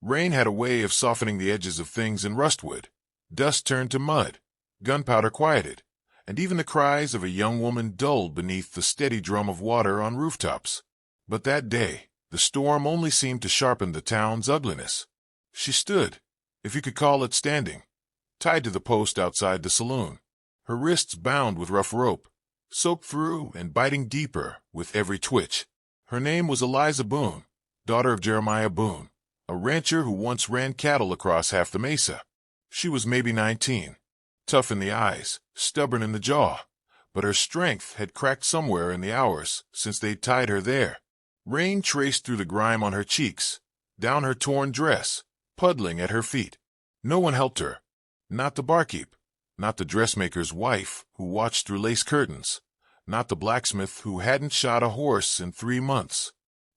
Rain had a way of softening the edges of things in Rustwood. Dust turned to mud, gunpowder quieted, and even the cries of a young woman dulled beneath the steady drum of water on rooftops. But that day, the storm only seemed to sharpen the town's ugliness. She stood, if you could call it standing, tied to the post outside the saloon, her wrists bound with rough rope, soaked through and biting deeper with every twitch. Her name was Eliza Boone, daughter of Jeremiah Boone, a rancher who once ran cattle across half the mesa. She was maybe 19, tough in the eyes, stubborn in the jaw, but her strength had cracked somewhere in the hours since they'd tied her there. Rain traced through the grime on her cheeks, down her torn dress, puddling at her feet. No one helped her. Not the barkeep, not the dressmaker's wife who watched through lace curtains, not the blacksmith who hadn't shot a horse in 3 months.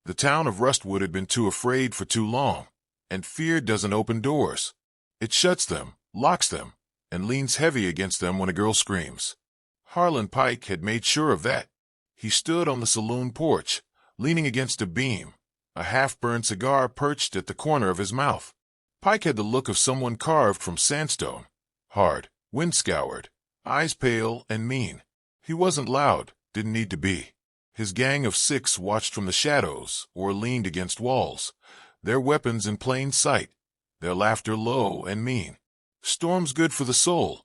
The town of Rustwood had been too afraid for too long, and fear doesn't open doors. It shuts them, locks them, and leans heavy against them when a girl screams. Harland Pike had made sure of that. He stood on the saloon porch, leaning against a beam, a half-burned cigar perched at the corner of his mouth. Pike had the look of someone carved from sandstone, hard, wind-scoured, eyes pale and mean. He wasn't loud, didn't need to be. His gang of 6 watched from the shadows or leaned against walls, their weapons in plain sight, their laughter low and mean. "Storm's good for the soul,"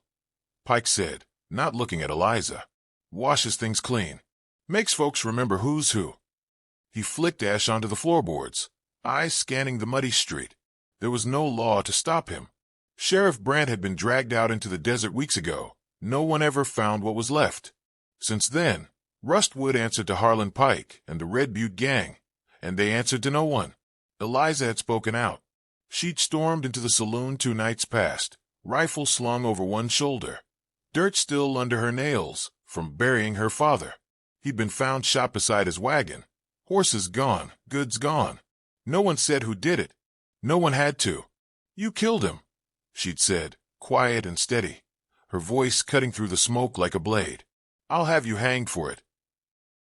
Pike said, not looking at Eliza. "Washes things clean. Makes folks remember who's who." He flicked ash onto the floorboards, eyes scanning the muddy street. There was no law to stop him. Sheriff Brandt had been dragged out into the desert weeks ago. No one ever found what was left. Since then, Rustwood answered to Harland Pike and the Red Butte gang, and they answered to no one. Eliza had spoken out. She'd stormed into the saloon 2 nights past, rifle slung over one shoulder, dirt still under her nails from burying her father. He'd been found shot beside his wagon. Horses gone, goods gone. No one said who did it. No one had to. "You killed him," she'd said, quiet and steady, her voice cutting through the smoke like a blade. "I'll have you hanged for it."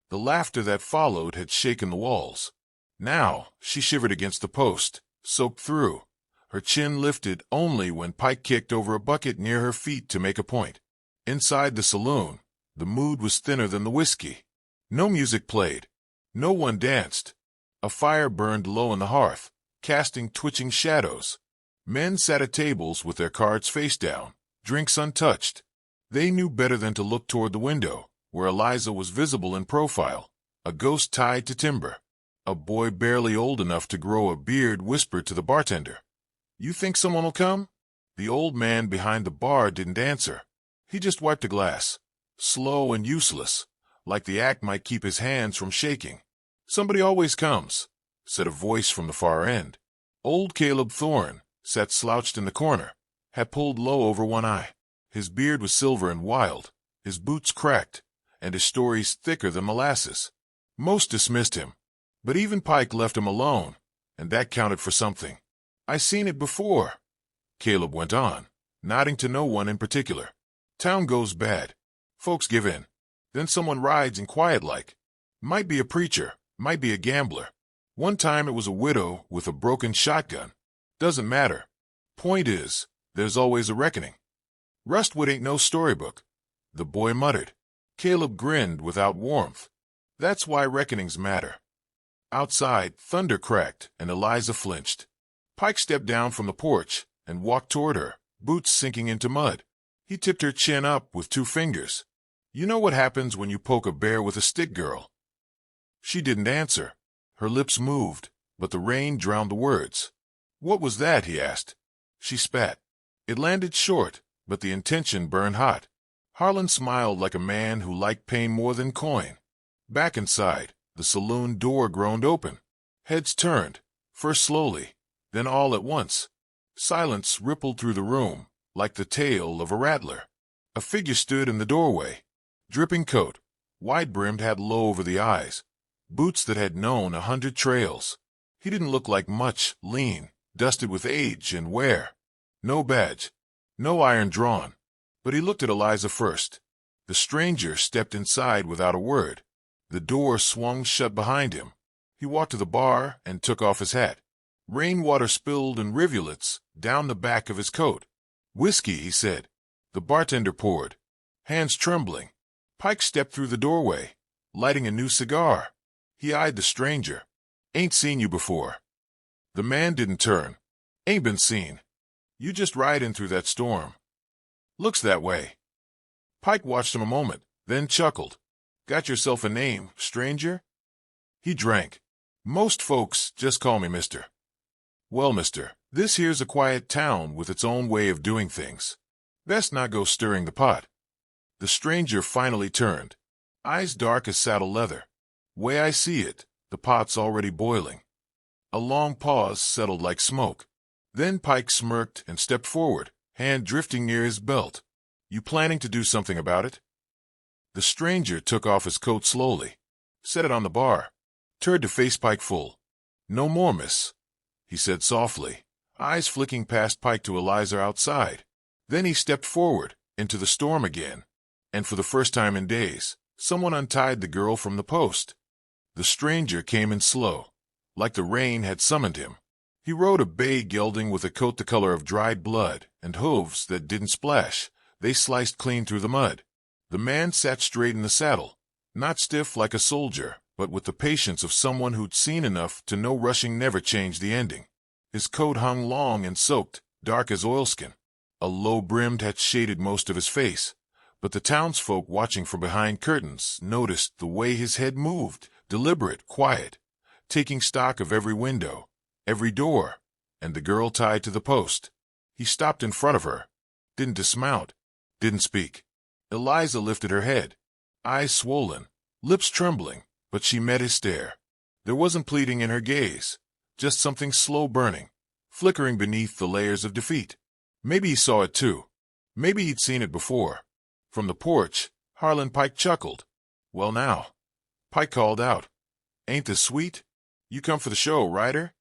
The laughter that followed had shaken the walls. Now she shivered against the post, soaked through, her chin lifted only when Pike kicked over a bucket near her feet to make a point. Inside the saloon, the mood was thinner than the whiskey. No music played. No one danced. A fire burned low in the hearth, casting twitching shadows. Men sat at tables with their cards face down, drinks untouched. They knew better than to look toward the window, where Eliza was visible in profile, a ghost tied to timber. A boy barely old enough to grow a beard whispered to the bartender, "You think someone will come?" The old man behind the bar didn't answer. He just wiped a glass, slow and useless, like the act might keep his hands from shaking. "Somebody always comes," said a voice from the far end. Old Caleb Thorne sat slouched in the corner, had pulled low over one eye. His beard was silver and wild, his boots cracked, and his stories thicker than molasses. Most dismissed him, but even Pike left him alone, and that counted for something. "I seen it before," Caleb went on, nodding to no one in particular. "Town goes bad. Folks give in. Then someone rides in quiet like. Might be a preacher, might be a gambler. One time it was a widow with a broken shotgun. Doesn't matter. Point is, there's always a reckoning. Rustwood ain't no storybook," the boy muttered. Caleb grinned without warmth. "That's why reckonings matter." Outside, thunder cracked, and Eliza flinched. Pike stepped down from the porch and walked toward her, boots sinking into mud. He tipped her chin up with 2 fingers. "You know what happens when you poke a bear with a stick, girl?" She didn't answer. Her lips moved, but the rain drowned the words. "What was that?" he asked. She spat. It landed short, but the intention burned hot. Harlan smiled like a man who liked pain more than coin. Back inside, the saloon door groaned open. Heads turned, first slowly, then all at once. Silence rippled through the room, like the tail of a rattler. A figure stood in the doorway. Dripping coat, wide-brimmed hat low over the eyes, boots that had known 100 trails. He didn't look like much, lean, dusted with age and wear. No badge, no iron drawn. But he looked at Eliza first. The stranger stepped inside without a word. The door swung shut behind him. He walked to the bar and took off his hat. Rainwater spilled in rivulets down the back of his coat. "Whiskey," he said. The bartender poured. Hands trembling, Pike stepped through the doorway, lighting a new cigar. He eyed the stranger. "Ain't seen you before." The man didn't turn. "Ain't been seen. You just ride in through that storm." "Looks that way." Pike watched him a moment, then chuckled. "Got yourself a name, stranger?" He drank. "Most folks just call me Mister." "Well, mister, this here's a quiet town with its own way of doing things. Best not go stirring the pot." The stranger finally turned, eyes dark as saddle leather. "Way I see it, the pot's already boiling." A long pause settled like smoke. Then Pike smirked and stepped forward, hand drifting near his belt. "You planning to do something about it?" The stranger took off his coat slowly, set it on the bar, turned to face Pike full. "No more, miss," he said softly, eyes flicking past Pike to Eliza outside. Then he stepped forward, into the storm again, and for the first time in days, someone untied the girl from the post. The stranger came in slow, like the rain had summoned him. He rode a bay gelding with a coat the color of dried blood and hooves that didn't splash. They sliced clean through the mud. The man sat straight in the saddle, not stiff like a soldier, but with the patience of someone who'd seen enough to know rushing never changed the ending. His coat hung long and soaked, dark as oilskin. A low-brimmed hat shaded most of his face, but the townsfolk watching from behind curtains noticed the way his head moved, deliberate, quiet, taking stock of every window, every door, and the girl tied to the post. He stopped in front of her, didn't dismount, didn't speak. Eliza lifted her head, eyes swollen, lips trembling, but she met his stare. There wasn't pleading in her gaze, just something slow burning, flickering beneath the layers of defeat. Maybe he saw it too. Maybe he'd seen it before. From the porch, Harland Pike chuckled. "Well now," Pike called out, "ain't this sweet? You come for the show, rider?"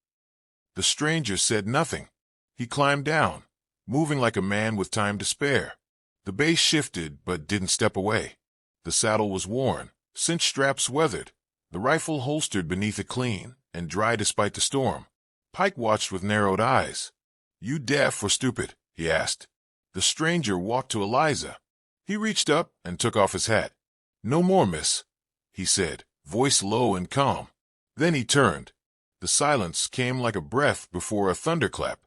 The stranger said nothing. He climbed down, moving like a man with time to spare. The base shifted but didn't step away. The saddle was worn, cinch straps weathered, the rifle holstered beneath it clean and dry despite the storm. Pike watched with narrowed eyes. "You deaf or stupid?" he asked. The stranger walked to Eliza. He reached up and took off his hat. "No more, miss," he said, voice low and calm. Then he turned. The silence came like a breath before a thunderclap.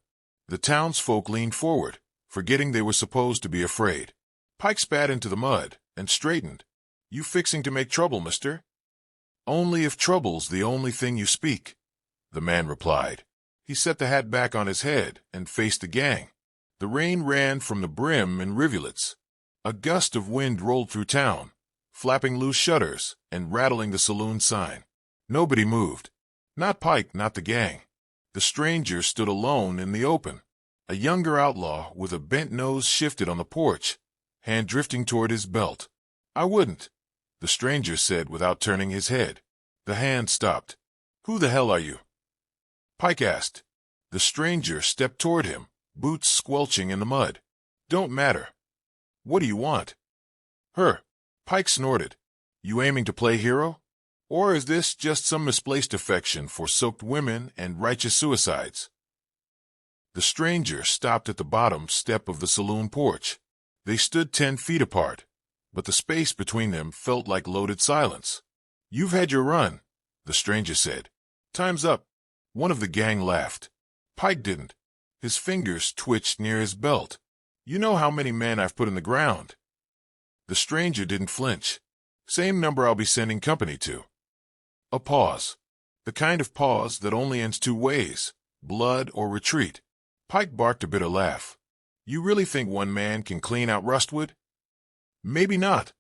The townsfolk leaned forward, forgetting they were supposed to be afraid. Pike spat into the mud and straightened. "You fixing to make trouble, mister?" "Only if trouble's the only thing you speak," the man replied. He set the hat back on his head and faced the gang. The rain ran from the brim in rivulets. A gust of wind rolled through town, flapping loose shutters and rattling the saloon sign. Nobody moved. Not Pike, not the gang. The stranger stood alone in the open. A younger outlaw with a bent nose shifted on the porch, hand drifting toward his belt. "I wouldn't," the stranger said without turning his head. The hand stopped. "Who the hell are you?" Pike asked. The stranger stepped toward him, boots squelching in the mud. "Don't matter." "What do you want?" "Her." Pike snorted. "You aiming to play hero? Or is this just some misplaced affection for soaked women and righteous suicides?" The stranger stopped at the bottom step of the saloon porch. They stood 10 feet apart, but the space between them felt like loaded silence. "You've had your run," the stranger said. "Time's up." One of the gang laughed. Pike didn't. His fingers twitched near his belt. "You know how many men I've put in the ground." The stranger didn't flinch. "Same number I'll be sending company to." A pause. The kind of pause that only ends two ways, blood or retreat. Pike barked a bitter laugh. "You really think one man can clean out Rustwood?" "Maybe not,"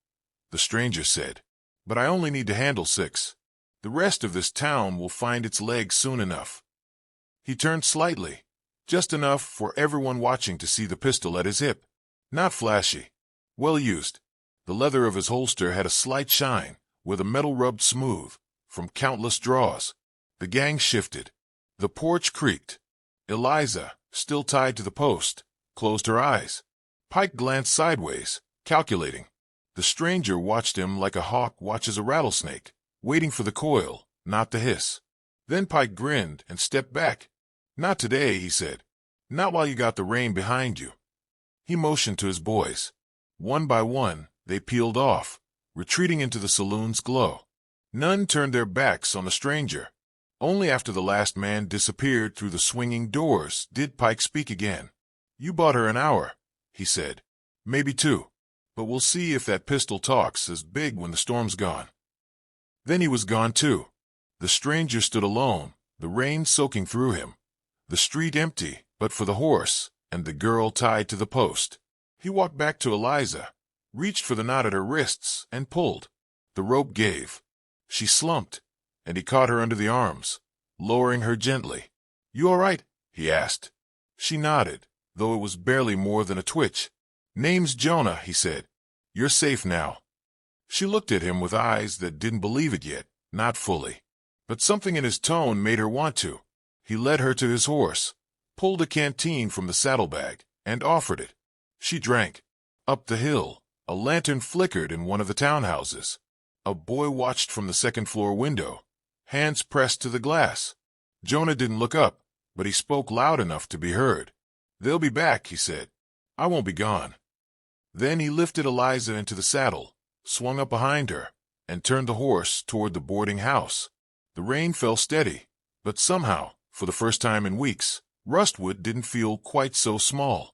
the stranger said, "but I only need to handle 6. The rest of this town will find its legs soon enough." He turned slightly, just enough for everyone watching to see the pistol at his hip. Not flashy. Well used. The leather of his holster had a slight shine, where the metal rubbed smooth, from countless draws. The gang shifted. The porch creaked. Eliza, still tied to the post, closed her eyes. Pike glanced sideways, calculating. The stranger watched him like a hawk watches a rattlesnake, waiting for the coil, not the hiss. Then Pike grinned and stepped back. Not today, he said. Not while you got the rain behind you. He motioned to his boys. One by one, they peeled off, retreating into the saloon's glow. None turned their backs on the stranger. Only after the last man disappeared through the swinging doors did Pike speak again. You bought her an hour, he said. Maybe two. But we'll see if that pistol talks as big when the storm's gone. Then he was gone too. The stranger stood alone, the rain soaking through him. The street empty, but for the horse, and the girl tied to the post. He walked back to Eliza, reached for the knot at her wrists, and pulled. The rope gave. She slumped, and he caught her under the arms, lowering her gently. You all right? He asked. She nodded, though it was barely more than a twitch. Name's Jonah, he said. You're safe now. She looked at him with eyes that didn't believe it yet, not fully. But something in his tone made her want to. He led her to his horse, pulled a canteen from the saddlebag, and offered it. She drank. Up the hill, a lantern flickered in one of the townhouses. A boy watched from the second-floor window, hands pressed to the glass. Jonah didn't look up, but he spoke loud enough to be heard. They'll be back, he said. I won't be gone. Then he lifted Eliza into the saddle, swung up behind her, and turned the horse toward the boarding house. The rain fell steady, but somehow, for the first time in weeks, Rustwood didn't feel quite so small.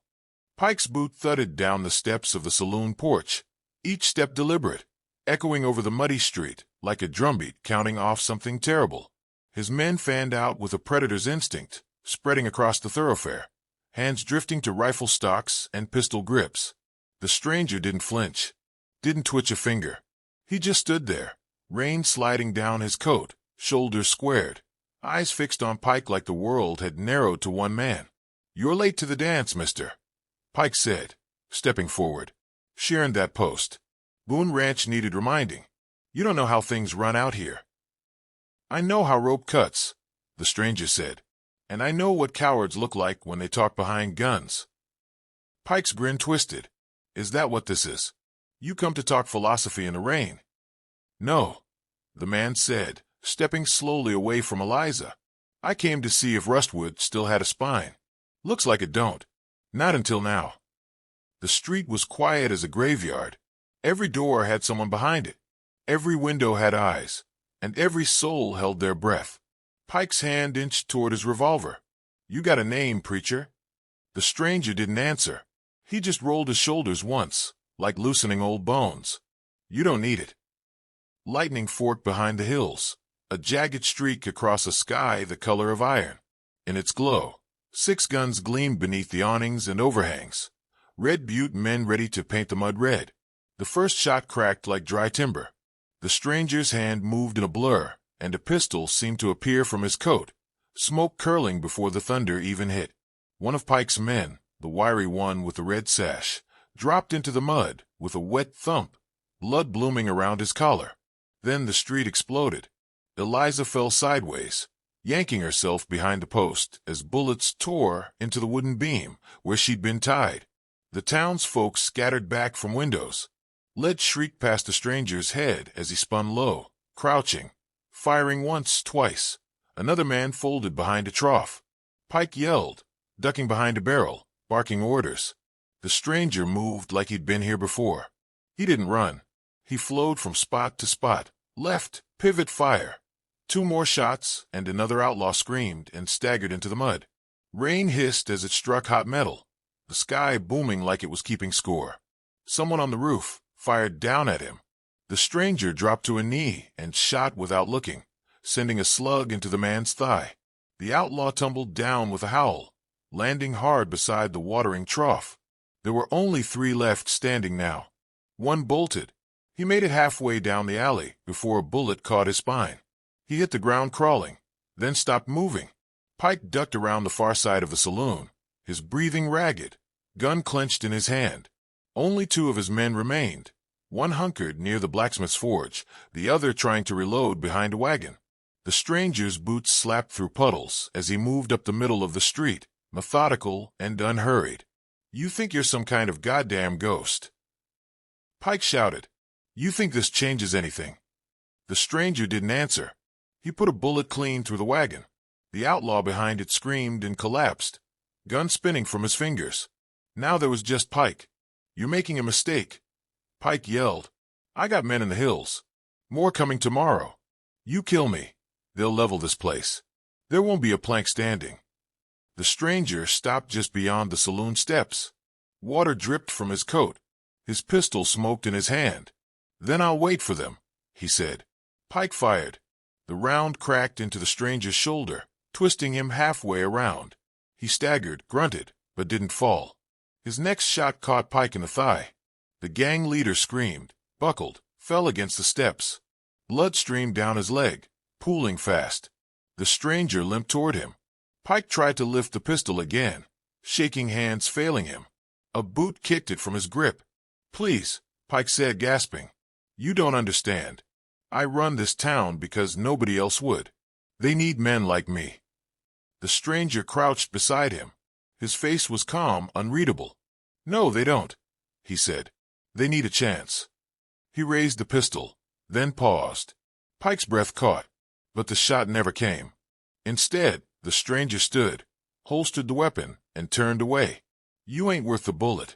Pike's boot thudded down the steps of the saloon porch, each step deliberate, echoing over the muddy street like a drumbeat counting off something terrible. His men fanned out with a predator's instinct, spreading across the thoroughfare, hands drifting to rifle stocks and pistol grips. The stranger didn't flinch, didn't twitch a finger. He just stood there, rain sliding down his coat, shoulders squared, eyes fixed on Pike like the world had narrowed to one man. You're late to the dance, mister, Pike said, stepping forward. She earned that post. Boone Ranch needed reminding. You don't know how things run out here. I know how rope cuts, the stranger said, and I know what cowards look like when they talk behind guns. Pike's grin twisted. Is that what this is? You come to talk philosophy in the rain? No, the man said, stepping slowly away from Eliza. I came to see if Rustwood still had a spine. Looks like it don't. Not until now. The street was quiet as a graveyard. Every door had someone behind it. Every window had eyes, and every soul held their breath. Pike's hand inched toward his revolver. You got a name, preacher? The stranger didn't answer. He just rolled his shoulders once, like loosening old bones. You don't need it. Lightning forked behind the hills, a jagged streak across a sky the color of iron. In its glow, 6 guns gleamed beneath the awnings and overhangs. Red Butte men ready to paint the mud red. The first shot cracked like dry timber. The stranger's hand moved in a blur, and a pistol seemed to appear from his coat, smoke curling before the thunder even hit. One of Pike's men, the wiry one with the red sash, dropped into the mud with a wet thump, blood blooming around his collar. Then the street exploded. Eliza fell sideways, yanking herself behind the post as bullets tore into the wooden beam where she'd been tied. The townsfolk scattered back from windows. Lead shrieked past the stranger's head as he spun low, crouching, firing once, twice. Another man folded behind a trough. Pike yelled, ducking behind a barrel, barking orders. The stranger moved like he'd been here before. He didn't run. He flowed from spot to spot, left, pivot, fire. 2 more shots, and another outlaw screamed and staggered into the mud. Rain hissed as it struck hot metal, the sky booming like it was keeping score. Someone on the roof fired down at him. The stranger dropped to a knee and shot without looking, sending a slug into the man's thigh. The outlaw tumbled down with a howl, landing hard beside the watering trough. There were only 3 left standing now. One bolted. He made it halfway down the alley before a bullet caught his spine. He hit the ground crawling, then stopped moving. Pike ducked around the far side of the saloon, his breathing ragged, gun clenched in his hand. Only 2 of his men remained, one hunkered near the blacksmith's forge, the other trying to reload behind a wagon. The stranger's boots slapped through puddles as he moved up the middle of the street, methodical and unhurried. You think you're some kind of goddamn ghost? Pike shouted. You think this changes anything? The stranger didn't answer. He put a bullet clean through the wagon. The outlaw behind it screamed and collapsed, gun spinning from his fingers. Now there was just Pike. "You're making a mistake," Pike yelled. "I got men in the hills. More coming tomorrow. You kill me, they'll level this place. There won't be a plank standing." The stranger stopped just beyond the saloon steps. Water dripped from his coat. His pistol smoked in his hand. "Then I'll wait for them," he said. Pike fired. The round cracked into the stranger's shoulder, twisting him halfway around. He staggered, grunted, but didn't fall. His next shot caught Pike in the thigh. The gang leader screamed, buckled, fell against the steps. Blood streamed down his leg, pooling fast. The stranger limped toward him. Pike tried to lift the pistol again, shaking hands failing him. A boot kicked it from his grip. "Please," Pike said, gasping. "You don't understand. I run this town because nobody else would. They need men like me." The stranger crouched beside him. His face was calm, unreadable. "No, they don't," he said. "They need a chance." He raised the pistol, then paused. Pike's breath caught, but the shot never came. Instead, the stranger stood, holstered the weapon, and turned away. "You ain't worth the bullet."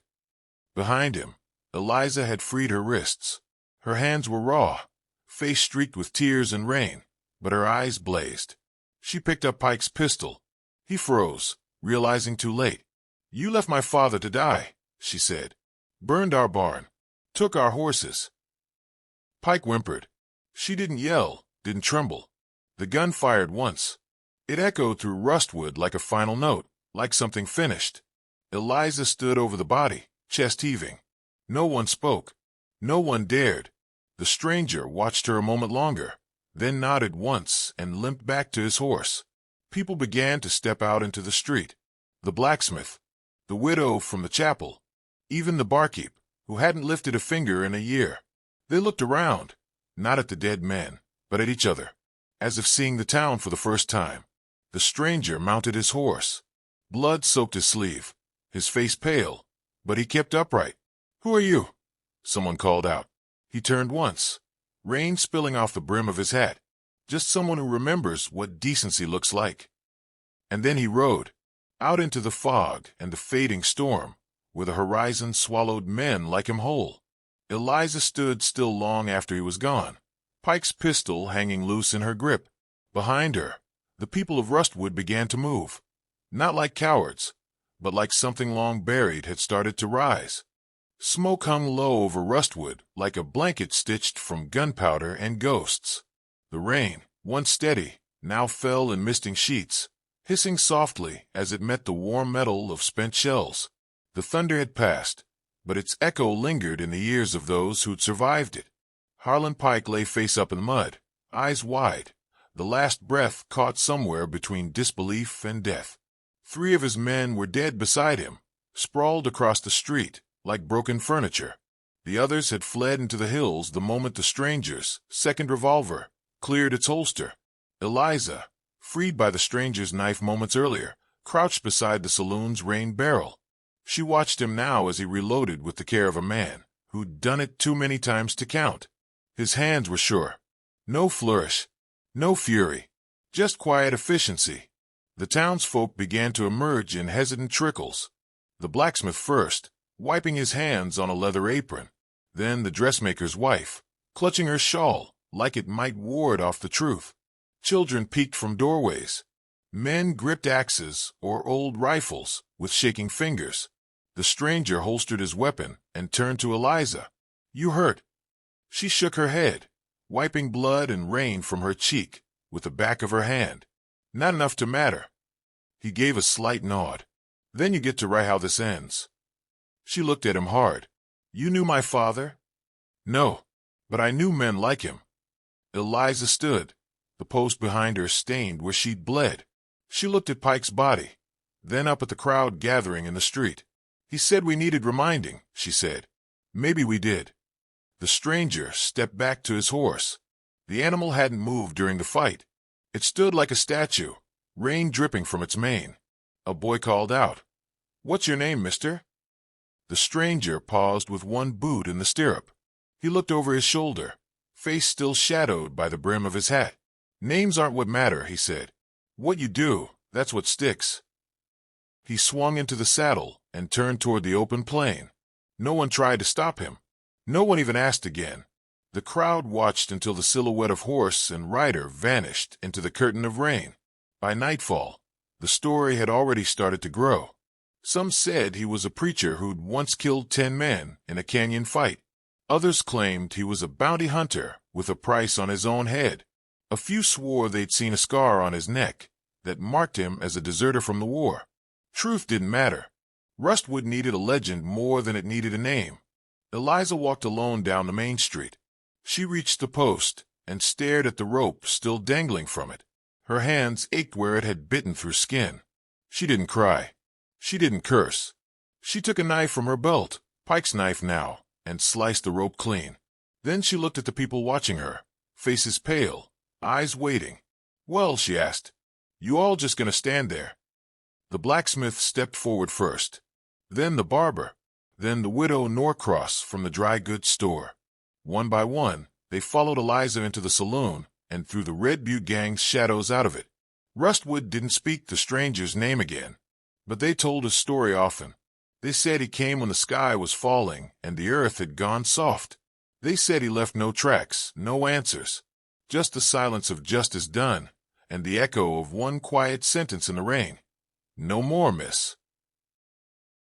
Behind him, Eliza had freed her wrists. Her hands were raw, face streaked with tears and rain, but her eyes blazed. She picked up Pike's pistol. He froze, realizing too late. "You left my father to die," she said. "Burned our barn. Took our horses." Pike whimpered. She didn't yell, didn't tremble. The gun fired once. It echoed through Rustwood like a final note, like something finished. Eliza stood over the body, chest heaving. No one spoke. No one dared. The stranger watched her a moment longer, then nodded once and limped back to his horse. People began to step out into the street. The blacksmith, the widow from the chapel, even the barkeep, who hadn't lifted a finger in a year. They looked around, not at the dead men, but at each other, as if seeing the town for the first time. The stranger mounted his horse. Blood soaked his sleeve, his face pale, but he kept upright. "Who are you?" someone called out. He turned once, rain spilling off the brim of his hat. Just someone who remembers what decency looks like. And then he rode, out into the fog and the fading storm, where the horizon swallowed men like him whole. Eliza stood still long after he was gone, Pike's pistol hanging loose in her grip. Behind her, the people of Rustwood began to move. Not like cowards, but like something long buried had started to rise. Smoke hung low over Rustwood like a blanket stitched from gunpowder and ghosts. The rain, once steady, now fell in misting sheets, hissing softly as it met the warm metal of spent shells. The thunder had passed, but its echo lingered in the ears of those who'd survived it. Harland Pike lay face up in the mud, eyes wide, the last breath caught somewhere between disbelief and death. 3 of his men were dead beside him, sprawled across the street like broken furniture. The others had fled into the hills the moment the stranger's second revolver cleared its holster. Eliza, freed by the stranger's knife moments earlier, crouched beside the saloon's rain barrel. She watched him now as he reloaded with the care of a man who'd done it too many times to count. His hands were sure. No flourish, no fury, just quiet efficiency. The townsfolk began to emerge in hesitant trickles. The blacksmith first, wiping his hands on a leather apron. Then the dressmaker's wife, clutching her shawl like it might ward off the truth. Children peeked from doorways. Men gripped axes or old rifles with shaking fingers. The stranger holstered his weapon and turned to Eliza. "You hurt?" She shook her head, wiping blood and rain from her cheek with the back of her hand. "Not enough to matter." He gave a slight nod. "Then you get to write how this ends." She looked at him hard. "You knew my father?" "No, but I knew men like him." Eliza stood, the post behind her stained where she'd bled. She looked at Pike's body, then up at the crowd gathering in the street. "He said we needed reminding," she said. "Maybe we did." The stranger stepped back to his horse. The animal hadn't moved during the fight. It stood like a statue, rain dripping from its mane. A boy called out, "What's your name, mister?" The stranger paused with one boot in the stirrup. He looked over his shoulder, face still shadowed by the brim of his hat. "Names aren't what matter," he said. What you do, that's what sticks. He swung into the saddle and turned toward the open plain. No one tried to stop him. No one even asked again. The crowd watched until the silhouette of horse and rider vanished into the curtain of rain. By nightfall, the story had already started to grow. Some said he was a preacher who'd once killed 10 men in a canyon fight. Others claimed he was a bounty hunter with a price on his own head. A few swore they'd seen a scar on his neck that marked him as a deserter from the war. Truth didn't matter. Rustwood needed a legend more than it needed a name. Eliza walked alone down the main street. She reached the post and stared at the rope still dangling from it. Her hands ached where it had bitten through skin. She didn't cry. She didn't curse. She took a knife from her belt, Pike's knife now, and sliced the rope clean. Then she looked at the people watching her, faces pale, eyes waiting. "Well," she asked, "you all just gonna stand there?" The blacksmith stepped forward first, then the barber, then the widow Norcross from the dry goods store. One by one, they followed Eliza into the saloon and threw the Red Butte gang's shadows out of it. Rustwood didn't speak the stranger's name again, but they told his story often. They said he came when the sky was falling and the earth had gone soft. They said he left no tracks, no answers, just the silence of justice done and the echo of one quiet sentence in the rain. "No more, miss."